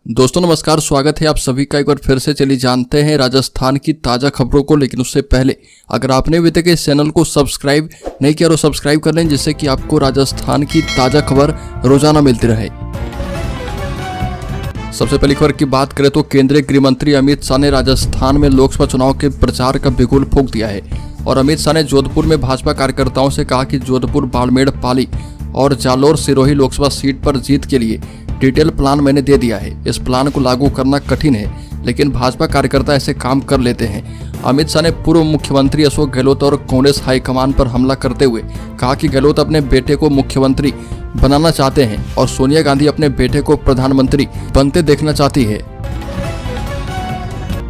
दोस्तों नमस्कार, स्वागत है आप सभी का एक बार फिर से। चलिए जानते हैं राजस्थान की ताज़ा खबरों को। लेकिन उससे पहले अगर आपने अभी तक इस चैनल को सब्सक्राइब नहीं किया तो सब्सक्राइब कर लें, जिससे कि आपको राजस्थान की ताज़ा खबर रोजाना मिलती रहे। सबसे पहली खबर की बात करें तो केंद्रीय गृह मंत्री अमित शाह ने राजस्थान में लोकसभा चुनाव के प्रचार का बिगुल फूंक दिया है। और अमित शाह ने जोधपुर में भाजपा कार्यकर्ताओं से कहा कि जोधपुर, बाड़मेर, पाली और जालोर सिरोही लोकसभा सीट पर जीत के लिए डिटेल प्लान मैंने दे दिया है। इस प्लान को लागू करना कठिन है, लेकिन भाजपा कार्यकर्ता ऐसे काम कर लेते हैं। अमित शाह ने पूर्व मुख्यमंत्री अशोक गहलोत और कांग्रेस हाईकमान पर हमला करते हुए कहा कि गहलोत अपने बेटे को मुख्यमंत्री बनाना चाहते हैं और सोनिया गांधी अपने बेटे को प्रधानमंत्री बनते देखना चाहती है।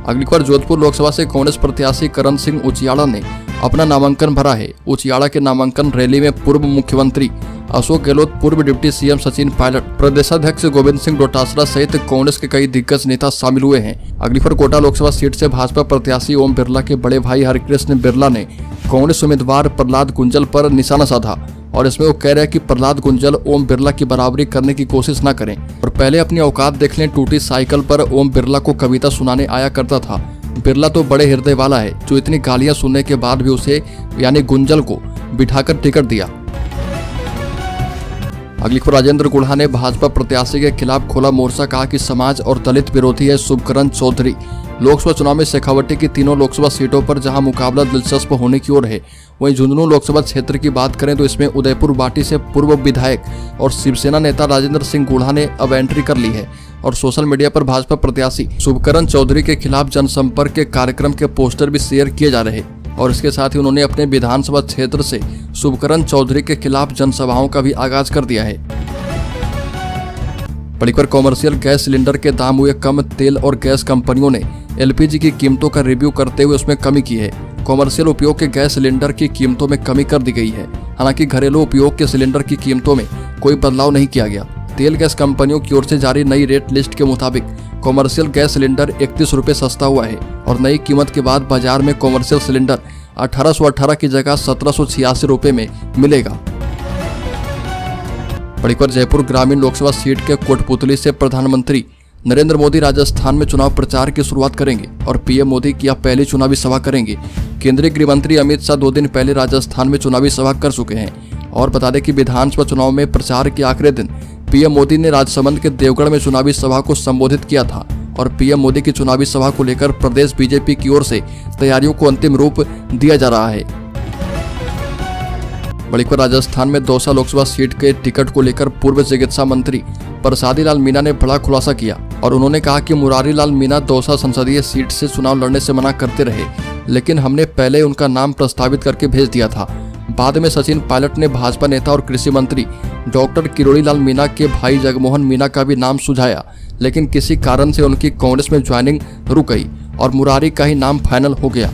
अगली बार जोधपुर लोकसभा से कांग्रेस प्रत्याशी करण सिंह उचियाड़ा ने अपना नामांकन भरा है। उचियाड़ा के नामांकन रैली में पूर्व मुख्यमंत्री अशोक गहलोत, पूर्व डिप्टी सीएम सचिन पायलट, प्रदेशाध्यक्ष गोविंद सिंह डोटासरा सहित कांग्रेस के कई दिग्गज नेता शामिल हुए हैं। अगली बार कोटा लोकसभा सीट से भाजपा प्रत्याशी ओम बिरला के बड़े भाई हरिकृष्ण बिरला ने कांग्रेस उम्मीदवार प्रहलाद गुंजल पर निशाना साधा और इसमें वो कह रहे हैं कि प्रहलाद गुंजल ओम बिरला की बराबरी करने की कोशिश न करें और पहले अपनी औकात देख लें। टूटी साइकिल पर ओम बिरला को कविता सुनाने आया करता था। बिरला तो बड़े हृदय वाला है, जो इतनी गालियां सुनने के बाद भी उसे यानी गुंजल को बिठाकर टिकट दिया। अगली खबर, राजेंद्र गुढ़ा ने भाजपा प्रत्याशी के खिलाफ खोला मोर्चा, कहा कि समाज और दलित विरोधी है शुभकरण चौधरी। लोकसभा चुनाव में शेखावटी की तीनों लोकसभा सीटों पर जहां मुकाबला दिलचस्प होने की ओर है, वहीं झुंझुनू लोकसभा क्षेत्र की बात करें तो इसमें उदयपुर बाटी से पूर्व विधायक और शिवसेना नेता राजेंद्र सिंह गुढ़ा ने अब एंट्री कर ली है और सोशल मीडिया पर भाजपा प्रत्याशी शुभकरण चौधरी के खिलाफ जनसंपर्क के कार्यक्रम के पोस्टर भी शेयर किए जा रहे और इसके साथ ही उन्होंने अपने विधानसभा क्षेत्र से शुभकरण चौधरी के खिलाफ जनसभाओं का भी आगाज कर दिया है। बड़ी खबर, कॉमर्शियल गैस सिलेंडर के दाम हुए कम। तेल और गैस कंपनियों ने एलपीजी की कीमतों का रिव्यू करते हुए उसमें कमी की है। कॉमर्शियल उपयोग के गैस सिलेंडर की कीमतों में कमी कर दी गई है। हालांकि घरेलू उपयोग के सिलेंडर की कीमतों में कोई बदलाव नहीं किया गया। तेल गैस कंपनियों की ओर से जारी नई रेट लिस्ट के मुताबिक कॉमर्शियल गैस सिलेंडर 31 रुपये सस्ता हुआ है और नई कीमत के बाद बाजार में कॉमर्शियल सिलेंडर 1818 की जगह 1786 रुपये में मिलेगा। बड़ी खबर, जयपुर ग्रामीण लोकसभा सीट के कोटपुतली से प्रधानमंत्री नरेंद्र मोदी राजस्थान में चुनाव प्रचार की शुरुआत करेंगे और पीएम मोदी की यह पहली चुनावी सभा करेंगे। केंद्रीय गृह मंत्री अमित शाह 2 दिन पहले राजस्थान में चुनावी सभा कर चुके हैं और बता दें कि विधानसभा चुनाव में प्रचार के आखिरी दिन पीएम मोदी ने राजसमंद के देवगढ़ में चुनावी सभा को संबोधित किया था और पीएम मोदी की चुनावी सभा को लेकर प्रदेश बीजेपी की ओर से तैयारियों को अंतिम रूप दिया जा रहा है। बड़ी खबर, राजस्थान में दौसा लोकसभा सीट के टिकट को लेकर पूर्व चिकित्सा मंत्री प्रसादी लाल मीणा ने बड़ा खुलासा किया और उन्होंने कहा कि मुरारी लाल मीणा दौसा संसदीय सीट से चुनाव लड़ने से मना करते रहे, लेकिन हमने पहले उनका नाम प्रस्तावित करके भेज दिया था। बाद में सचिन पायलट ने भाजपा नेता और कृषि मंत्री डॉक्टर किरोड़ी लाल मीणा के भाई जगमोहन मीणा का भी नाम सुझाया, लेकिन किसी कारण से उनकी कांग्रेस में ज्वाइनिंग रुक गई और मुरारी का ही नाम फाइनल हो गया।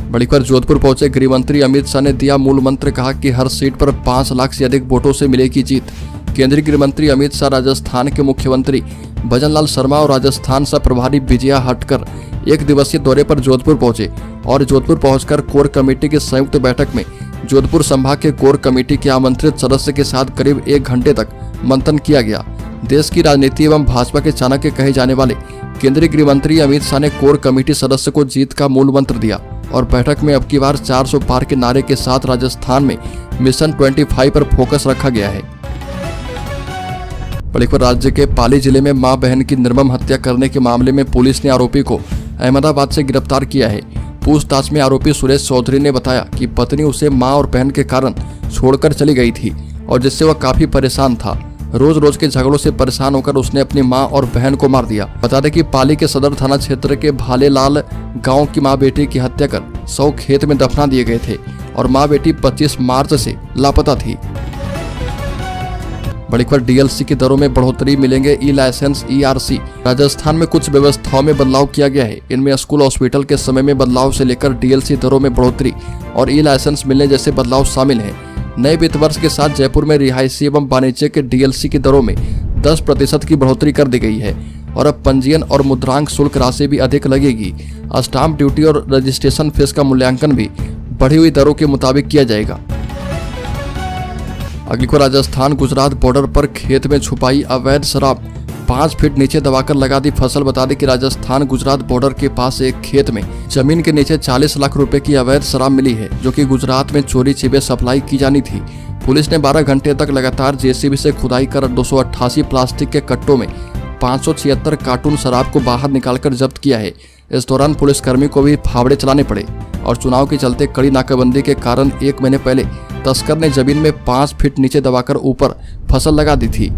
बड़ी खबर, जोधपुर पहुंचे गृह मंत्री अमित शाह ने दिया मूल मंत्र, कहा कि हर सीट पर 5 लाख से अधिक वोटों से मिलेगी जीत। केंद्रीय गृह मंत्री अमित शाह राजस्थान के मुख्यमंत्री भजनलाल शर्मा और राजस्थान से प्रभारी विजया हटकर 1 दिवसीय दौरे पर जोधपुर पहुंचे और जोधपुर पहुंचकर कोर कमेटी की संयुक्त बैठक में जोधपुर संभाग के कोर कमेटी के आमंत्रित सदस्य के साथ करीब 1 घंटे तक मंथन किया गया। देश की राजनीति एवं भाजपा के चाणक्य कहे जाने वाले केंद्रीय गृह मंत्री अमित शाह ने कोर कमेटी सदस्य को जीत का मूल मंत्र दिया और बैठक में अब की बार 400 पार के नारे के साथ राजस्थान में मिशन 25 पर फोकस रखा गया है। बड़ी खबर, राज्य के पाली जिले में मां बहन की निर्मम हत्या करने के मामले में पुलिस ने आरोपी को अहमदाबाद से गिरफ्तार किया है। पूछताछ में आरोपी सुरेश चौधरी ने बताया कि पत्नी उसे मां और बहन के कारण छोड़कर चली गई थी और जिससे वह काफी परेशान था। रोज रोज के झगड़ों से परेशान होकर उसने अपनी मां और बहन को मार दिया। बता दें कि पाली के सदर थाना क्षेत्र के भालेलाल गांव की मां बेटी की हत्या कर 100 खेत में दफना दिए गए थे और मां बेटी 25 मार्च से लापता थी। बड़ी खबर, डीएलसी की दरों में बढ़ोतरी, मिलेंगे ई लाइसेंस ERC। राजस्थान में कुछ व्यवस्थाओं में बदलाव किया गया है। इनमें स्कूल हॉस्पिटल के समय में बदलाव से लेकर डीएलसी दरों में बढ़ोतरी और ई लाइसेंस मिलने जैसे बदलाव शामिल हैं। नए वित्त वर्ष के साथ जयपुर में रिहायशी एवं वाणिज्य के डीएलसी की दरों में 10% की बढ़ोतरी कर दी गई है और अब पंजीयन और मुद्रांक शुल्क राशि भी अधिक लगेगी। स्टाम्प ड्यूटी और रजिस्ट्रेशन फीस का मूल्यांकन भी बढ़ी हुई दरों के मुताबिक किया जाएगा। अगली को राजस्थान गुजरात बॉर्डर पर खेत में छुपाई अवैध शराब, 5 फीट नीचे दबाकर लगा दी फसल। बता दें कि राजस्थान गुजरात बॉर्डर के पास एक खेत में जमीन के नीचे 40 लाख रुपए की अवैध शराब मिली है, जो कि गुजरात में चोरी छिपे सप्लाई की जानी थी। पुलिस ने 12 घंटे तक लगातार जेसीबी से खुदाई कर 288 प्लास्टिक के कट्टों में 576 कार्टून शराब को बाहर निकालकर जब्त किया है। इस दौरान पुलिसकर्मी को भी फावड़े चलाने पड़े और चुनाव के चलते कड़ी नाकाबंदी के कारण 1 महीने पहले तस्कर ने जमीन में 5 फीट नीचे दबाकर ऊपर फसल लगा दी थी।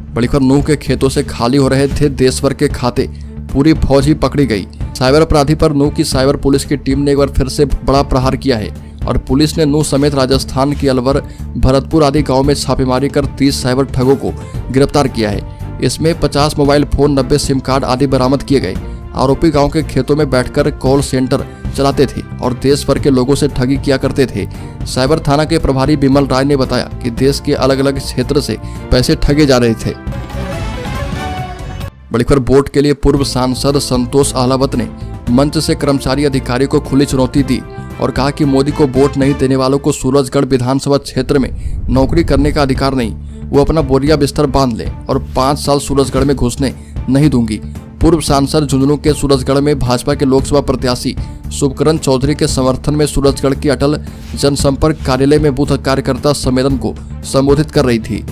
बड़ी खबर, नूह के खेतों से खाली हो रहे थे देश भर के खाते, पूरी फौज ही पकड़ी गई। साइबर अपराधी पर नूह की साइबर पुलिस की टीम ने एक बार फिर से बड़ा प्रहार किया है और पुलिस ने नूह समेत राजस्थान की अलवर, भरतपुर आदि गांव में छापेमारी कर 30 साइबर ठगों को गिरफ्तार किया है। इसमें 50 मोबाइल फोन, 90 सिम कार्ड आदि बरामद किए गए। आरोपी गांव के खेतों में बैठकर कॉल सेंटर चलाते थे और देश भर के लोगों से ठगी किया करते थे। साइबर थाना के प्रभारी बिमल राय ने बताया कि देश के अलग अलग क्षेत्र से पैसे ठगे जा रहे थे। बड़ी खबर, वोट के लिए पूर्व सांसद संतोष अहलावत ने मंच से कर्मचारी अधिकारी को खुली चुनौती दी और कहा कि मोदी को वोट नहीं देने वालों को सूरजगढ़ विधानसभा क्षेत्र में नौकरी करने का अधिकार नहीं, वो अपना बोरिया बिस्तर बांध ले और 5 साल सूरजगढ़ में घुसने नहीं दूंगी। पूर्व सांसद झुंझुनू के सूरजगढ़ में भाजपा के लोकसभा प्रत्याशी शुभकरण चौधरी के समर्थन में सूरजगढ़ की अटल जनसंपर्क कार्यालय में बूथ कार्यकर्ता सम्मेलन को संबोधित कर रही थी।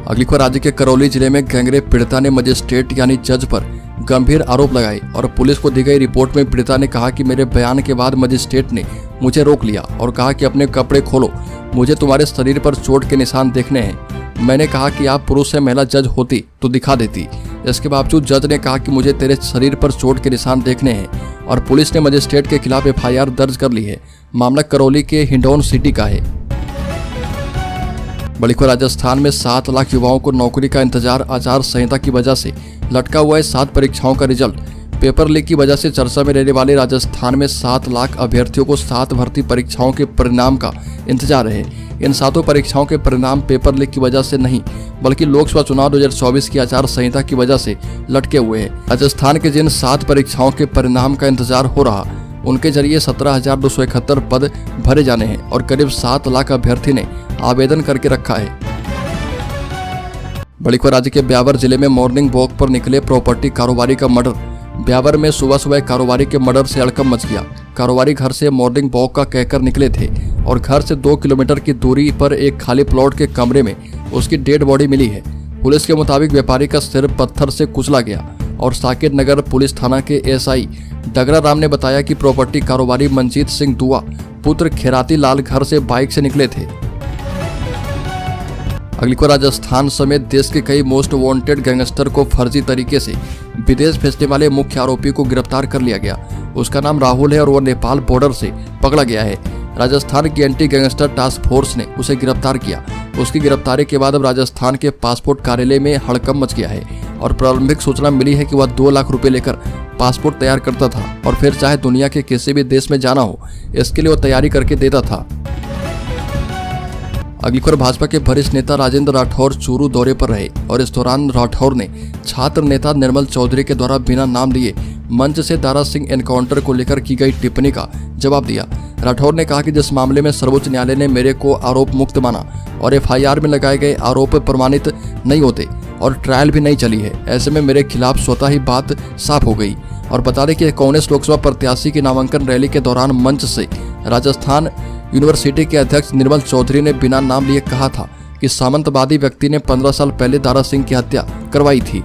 अगली खबर, राज्य के करौली जिले में गैंगरेप पीड़िता ने मजिस्ट्रेट यानी जज पर गंभीर आरोप लगाए और पुलिस को दी गई रिपोर्ट में पीड़िता ने कहा कि मेरे बयान के बाद मजिस्ट्रेट ने मुझे रोक लिया और कहा कि अपने कपड़े खोलो, मुझे तुम्हारे शरीर पर चोट के निशान देखने हैं। मैंने कहा कि आप पुरुष या महिला जज होती तो दिखा देती। इसके बावजूद जज ने कहा कि मुझे तेरे शरीर पर चोट के निशान देखने हैं और पुलिस ने मजिस्ट्रेट के खिलाफ FIR दर्ज कर ली है। मामला करौली के हिंडौन सिटी का है। बड़ी खबर, राजस्थान में 7 लाख युवाओं को नौकरी का इंतजार आचार संहिता की वजह से लटका हुआ है 7 परीक्षाओं का रिजल्ट। पेपर लीक की वजह से चर्चा में रहने वाले राजस्थान में 7 लाख अभ्यर्थियों को 7 भर्ती परीक्षाओं के परिणाम का इंतजार है। इन 7 परीक्षाओं के परिणाम पेपर लीक की वजह से नहीं, बल्कि लोकसभा चुनाव 2024 की आचार संहिता की वजह से लटके हुए हैं। राजस्थान के जिन 7 परीक्षाओं के परिणाम का इंतजार हो रहा, उनके जरिए 17,271 पद भरे जाने हैं और करीब 7 लाख अभ्यर्थी ने आवेदन करके रखा है। बड़ी खबर, राज्य के ब्यावर जिले में मॉर्निंग वॉक पर निकले प्रॉपर्टी कारोबारी का मर्डर। ब्यावर में सुबह सुबह कारोबारी के मर्डर से हड़कंप मच गया। कारोबारी घर से मॉर्निंग वॉक का कहकर निकले थे और घर से 2 किलोमीटर की दूरी पर एक खाली प्लॉट के कमरे में उसकी डेड बॉडी मिली है। पुलिस के मुताबिक व्यापारी का सिर पत्थर से कुचला गया और साकेत नगर पुलिस थाना के SI डगरा राम ने बताया कि प्रॉपर्टी कारोबारी मंजीत सिंह दुआ पुत्र खैराती लाल घर से बाइक से निकले थे। अगली को, राजस्थान समेत देश के कई मोस्ट वांटेड गैंगस्टर को फर्जी तरीके से विदेश भेजने वाले मुख्य आरोपी को गिरफ्तार कर लिया गया। उसका नाम राहुल है और वह नेपाल बॉर्डर से पकड़ा गया है। राजस्थान की एंटी गैंगस्टर टास्क फोर्स ने उसे गिरफ्तार किया। उसकी गिरफ्तारी के बाद अब राजस्थान के पासपोर्ट कार्यालय में हड़कंप मच गया है और प्रारंभिक सूचना मिली है कि वह 2 लाख रुपए लेकर पासपोर्ट तैयार करता था और फिर चाहे दुनिया के किसी भी देश में जाना हो, इसके लिए वो तैयारी करके देता था। अगली खबर, भाजपा के वरिष्ठ नेता राजेंद्र राठौर चूरू दौरे पर रहे और इस दौरान राठौर ने छात्र नेता निर्मल चौधरी के द्वारा बिना नाम लिए मंच से दारा सिंह एनकाउंटर को लेकर की गई टिप्पणी का जवाब दिया। राठौर ने कहा कि जिस मामले में सर्वोच्च न्यायालय ने मेरे को आरोप मुक्त माना और FIR में लगाए गए आरोप प्रमाणित नहीं होते और ट्रायल भी नहीं चली है, ऐसे में मेरे खिलाफ स्वतः ही बात साफ हो गई। और बता दें कि कांग्रेस लोकसभा प्रत्याशी की नामांकन रैली के दौरान मंच से राजस्थान यूनिवर्सिटी के अध्यक्ष निर्मल चौधरी ने बिना नाम लिए कहा था कि सामंतवादी व्यक्ति ने 15 साल पहले दारा सिंह की हत्या करवाई थी।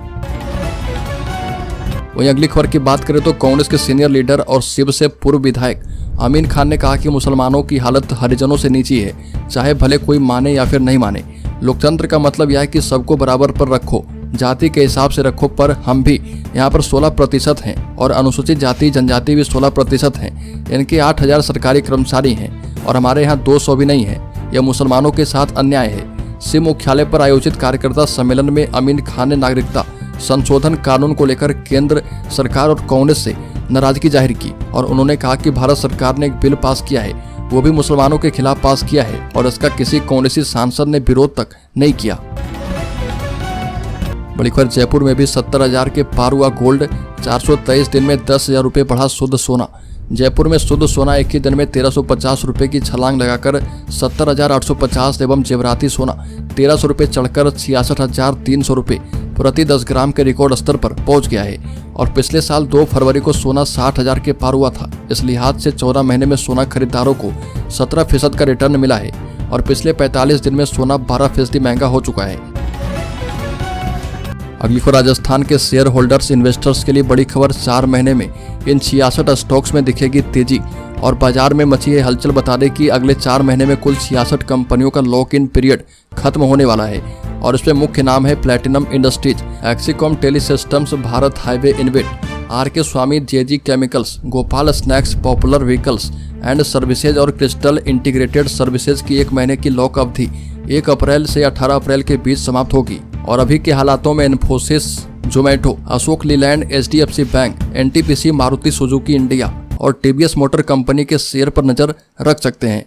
वहीं अगली खबर की बात करें तो कांग्रेस के सीनियर लीडर और शिव से पूर्व विधायक अमीन खान ने कहा कि मुसलमानों की हालत हरिजनों से नीची है, चाहे भले कोई माने या फिर नहीं माने। लोकतंत्र का मतलब यह है कि सबको बराबर पर रखो, जाति के हिसाब से रखो, पर हम भी यहाँ पर 16% हैं और अनुसूचित जाति जनजाति भी 16% हैं। इनके 8,000 सरकारी कर्मचारी हैं और हमारे यहाँ 200 भी नहीं है। यह मुसलमानों के साथ अन्याय है। सिंह मुख्यालय पर आयोजित कार्यकर्ता सम्मेलन में अमीन खान ने नागरिकता संशोधन कानून को लेकर केंद्र सरकार और कांग्रेस से नाराजगी जाहिर की और उन्होंने कहा कि भारत सरकार ने एक बिल पास किया है, वो भी मुसलमानों के खिलाफ पास किया है और इसका किसी कांग्रेसी सांसद ने विरोध तक नहीं किया। बड़ी खबर, जयपुर में भी 70,000 के पार हुआ गोल्ड। 423 दिन में 10,000 रुपये बढ़ा शुद्ध सोना। जयपुर में शुद्ध सोना एक ही दिन में 1350 रुपये की छलांग लगाकर 70,850 एवं जेवराती सोना 1300 रुपये चढ़कर 66,300 रुपये प्रति 10 ग्राम के रिकॉर्ड स्तर पर पहुंच गया है। और पिछले साल 2 फरवरी को सोना 60,000 के पार हुआ था। इस लिहाज से 14 महीने में सोना खरीदारों को 17% का रिटर्न मिला है और पिछले 45 दिन में सोना 12% महंगा हो चुका है। अगली खबर राजस्थान के शेयर होल्डर्स इन्वेस्टर्स के लिए बड़ी खबर। 4 महीने में इन 66 स्टॉक्स में दिखेगी तेजी और बाजार में मची है हलचल। बता दें कि अगले 4 महीने में कुल 66 कंपनियों का लॉक इन पीरियड खत्म होने वाला है और इसमें मुख्य नाम है platinum industries, Exicom telesystems, Bharat highway InvIT, RK. Swamy, JG. Chemicals, Gopal snacks, popular vehicles and services और क्रिस्टल इंटीग्रेटेड सर्विसेज की 1 महीने की लॉक अवधि 1 अप्रैल से 18 अप्रैल के बीच समाप्त होगी। और अभी के हालातों में Infosys, Zomato, Ashok Leyland, HDFC bank, NTPC, Maruti Suzuki India और टीवीएस मोटर कंपनी के शेयर पर नजर रख सकते हैं।